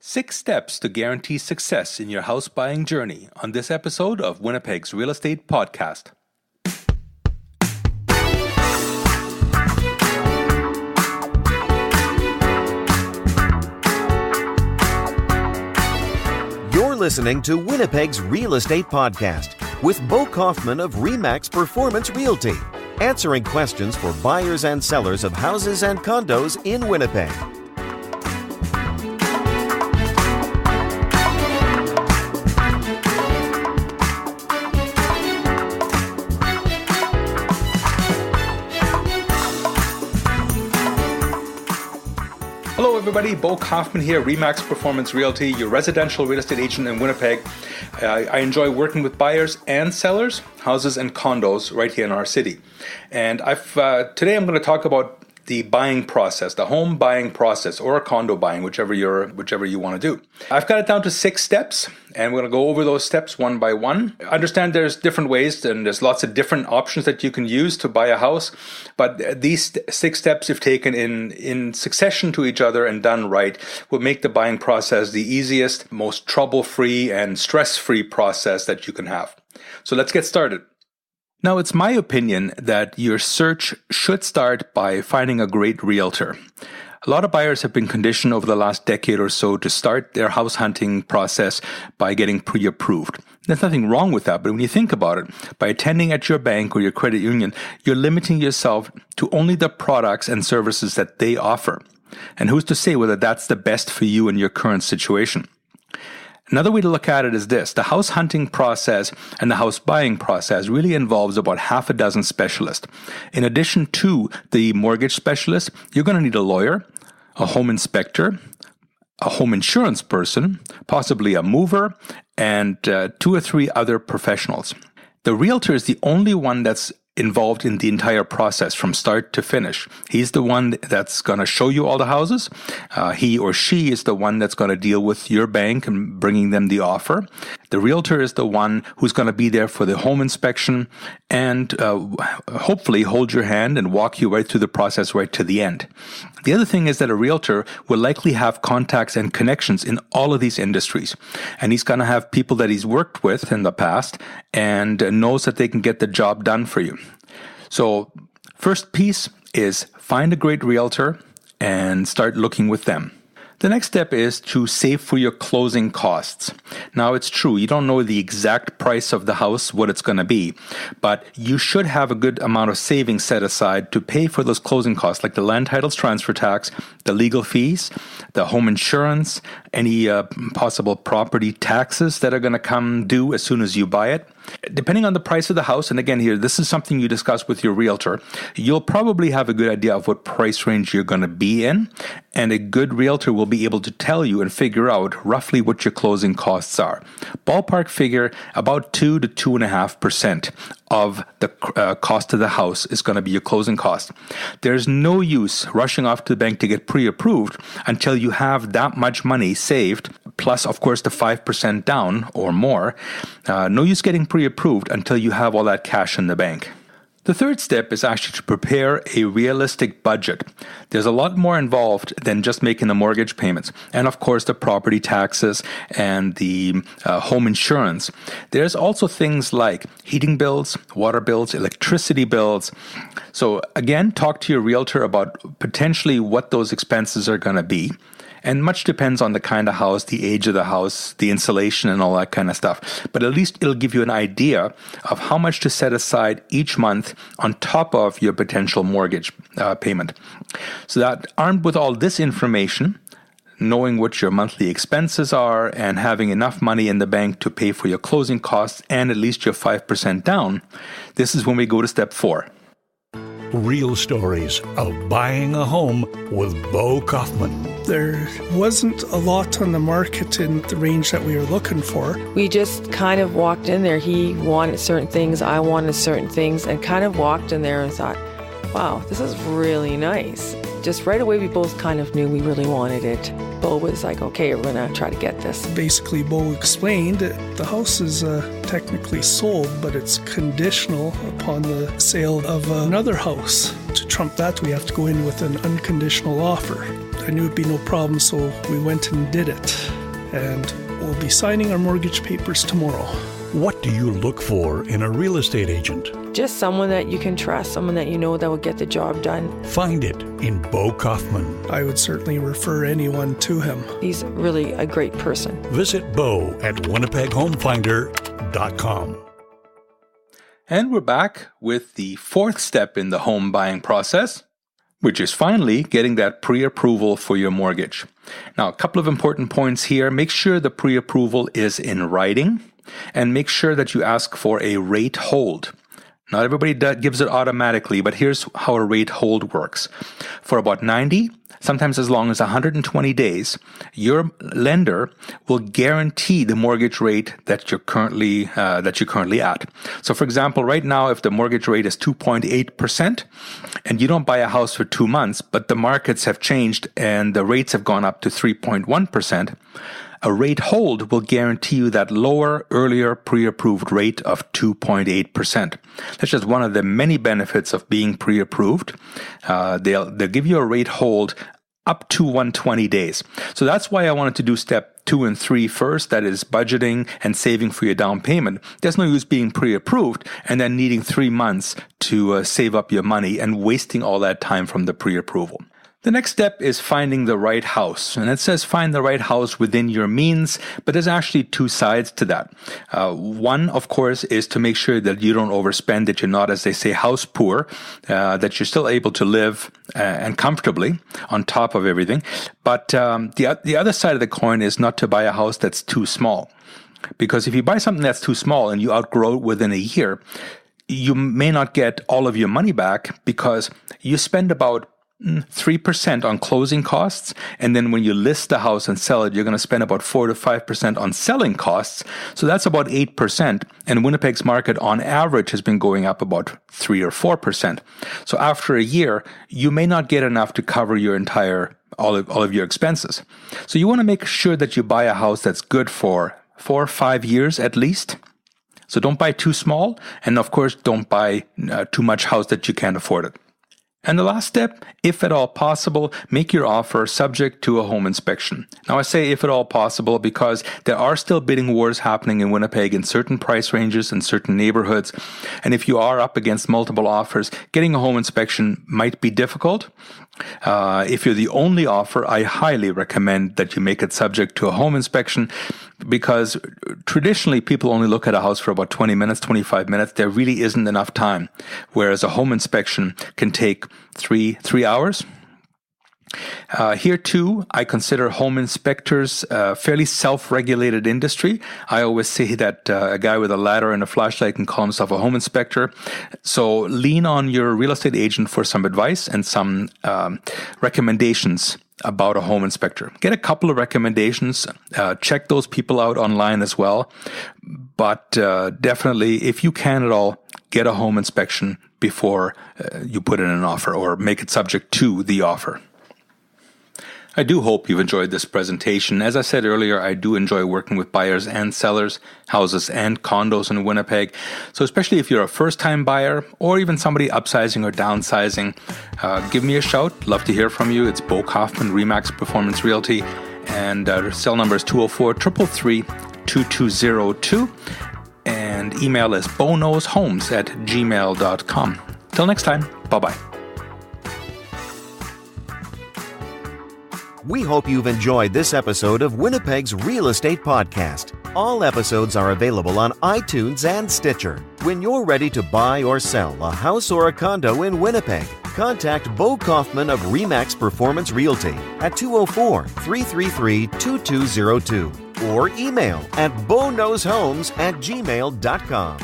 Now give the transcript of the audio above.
6 steps to guarantee success in your house buying journey on this episode of Winnipeg's Real Estate Podcast. You're listening to Winnipeg's Real Estate Podcast with Bo Kaufman of RE/MAX Performance Realty, answering questions for buyers and sellers of houses and condos in Winnipeg. Hello everybody, Bo Kaufman here, RE/MAX Performance Realty, your residential real estate agent in Winnipeg. I enjoy working with buyers and sellers, houses and condos right here in our city. And today I'm going to talk about the buying process, the home buying process, or condo buying, whichever you want to do. I've got it down to 6 steps, and we're going to go over those steps one by one. Understand there's different ways, and there's lots of different options that you can use to buy a house, but these 6 steps, if taken in succession to each other and done right, will make the buying process the easiest, most trouble-free, and stress-free process that you can have. So let's get started. Now, it's my opinion that your search should start by finding a great realtor. A lot of buyers have been conditioned over the last decade or so to start their house hunting process by getting pre-approved. There's nothing wrong with that, but when you think about it, by attending at your bank or your credit union, you're limiting yourself to only the products and services that they offer. And who's to say whether that's the best for you in your current situation? Another way to look at it is this. The house hunting process and the house buying process really involves about half a dozen specialists. In addition to the mortgage specialist, you're going to need a lawyer, a home inspector, a home insurance person, possibly a mover, and 2 or 3 other professionals. The realtor is the only one that's involved in the entire process from start to finish. He's the one that's going to show you all the houses. He or she is the one that's going to deal with your bank and bringing them the offer. The realtor is the one who's going to be there for the home inspection and hopefully hold your hand and walk you right through the process right to the end. The other thing is that a realtor will likely have contacts and connections in all of these industries. And he's going to have people that he's worked with in the past and knows that they can get the job done for you. So first piece is find a great realtor and start looking with them. The next step is to save for your closing costs. Now, it's true, you don't know the exact price of the house, what it's going to be, but you should have a good amount of savings set aside to pay for those closing costs, like the land titles transfer tax, the legal fees, the home insurance, any possible property taxes that are going to come due as soon as you buy it. Depending on the price of the house, and again here, this is something you discuss with your realtor, you'll probably have a good idea of what price range you're going to be in, and a good realtor will be able to tell you and figure out roughly what your closing costs are. Ballpark figure, about 2 to 2.5% of the cost of the house is going to be your closing cost. There's no use rushing off to the bank to get pre-approved until you have that much money saved, plus, of course, the 5% down or more. No use getting pre-approved until you have all that cash in the bank. The third step is actually to prepare a realistic budget. There's a lot more involved than just making the mortgage payments. And of course, the property taxes and the home insurance. There's also things like heating bills, water bills, electricity bills. So again, talk to your realtor about potentially what those expenses are going to be. And much depends on the kind of house, the age of the house, the insulation, and all that kind of stuff. But at least it'll give you an idea of how much to set aside each month on top of your potential mortgage payment. So that armed with all this information, knowing what your monthly expenses are and having enough money in the bank to pay for your closing costs and at least your 5% down, this is when we go to step 4. Real stories of buying a home with Bo Kaufman. There wasn't a lot on the market in the range that we were looking for. We just kind of walked in there. He wanted certain things, I wanted certain things, and kind of walked in there and thought, wow, this is really nice. Just right away, we both kind of knew we really wanted it. Bo was like, okay, we're going to try to get this. Basically, Bo explained that the house is technically sold, but it's conditional upon the sale of another house. To trump that, we have to go in with an unconditional offer. I knew it'd be no problem, so we went and did it. and we'll be signing our mortgage papers tomorrow. What do you look for in a real estate agent? Just someone that you can trust, someone that you know that will get the job done. Find it in Bo Kaufman. I would certainly refer anyone to him. He's really a great person. Visit Bo at winnipeghomefinder.com. And we're back with the fourth step in the home buying process, which is finally getting that pre-approval for your mortgage. Now, a couple of important points here. Make sure the pre-approval is in writing, and make sure that you ask for a rate hold. Not everybody gives it automatically, but here's how a rate hold works. For about 90, sometimes as long as 120 days, your lender will guarantee the mortgage rate that you're currently at. So, for example, right now, if the mortgage rate is 2.8%, and you don't buy a house for 2 months, but the markets have changed and the rates have gone up to 3.1%, a rate hold will guarantee you that lower, earlier pre-approved rate of 2.8%. That's just one of the many benefits of being pre-approved. They'll give you a rate hold up to 120 days. So that's why I wanted to do step 2 and 3 first, that is budgeting and saving for your down payment. There's no use being pre-approved and then needing 3 months to save up your money and wasting all that time from the pre-approval. The next step is finding the right house. And it says find the right house within your means, but there's actually 2 sides to that. One, of course, is to make sure that you don't overspend, that you're not, as they say, house poor, that you're still able to live and comfortably on top of everything. But the other side of the coin is not to buy a house that's too small. Because if you buy something that's too small and you outgrow it within a year, you may not get all of your money back because you spend about 3% on closing costs, and then when you list the house and sell it, you're going to spend about 4 to 5% on selling costs. So that's about 8%. And Winnipeg's market on average has been going up about 3 or 4%. So after a year, you may not get enough to cover your all of your expenses. So you want to make sure that you buy a house that's good for 4 or 5 years at least. So don't buy too small, and of course, don't buy too much house that you can't afford it. And the last step, if at all possible, make your offer subject to a home inspection. Now I say if at all possible because there are still bidding wars happening in Winnipeg in certain price ranges and certain neighborhoods. And if you are up against multiple offers, getting a home inspection might be difficult. If you're the only offer, I highly recommend that you make it subject to a home inspection because traditionally people only look at a house for about 20 minutes, 25 minutes. There really isn't enough time, whereas a home inspection can take three hours. Here too, I consider home inspectors a fairly self-regulated industry. I always say that a guy with a ladder and a flashlight can call himself a home inspector. So lean on your real estate agent for some advice and some recommendations about a home inspector. Get a couple of recommendations. Check those people out online as well. But definitely, if you can at all, get a home inspection before you put in an offer or make it subject to the offer. I do hope you've enjoyed this presentation. As I said earlier, I do enjoy working with buyers and sellers, houses and condos in Winnipeg. So especially if you're a first-time buyer or even somebody upsizing or downsizing, give me a shout. Love to hear from you. It's Bo Kaufman, RE/MAX Performance Realty, and our cell number is 204-333-2202, and email is bonoknowshomes@gmail.com. Till next time, bye-bye. We hope you've enjoyed this episode of Winnipeg's Real Estate Podcast. All episodes are available on iTunes and Stitcher. When you're ready to buy or sell a house or a condo in Winnipeg, contact Bo Kaufman of RE/MAX Performance Realty at 204-333-2202 or email at bonoknowshomes@gmail.com.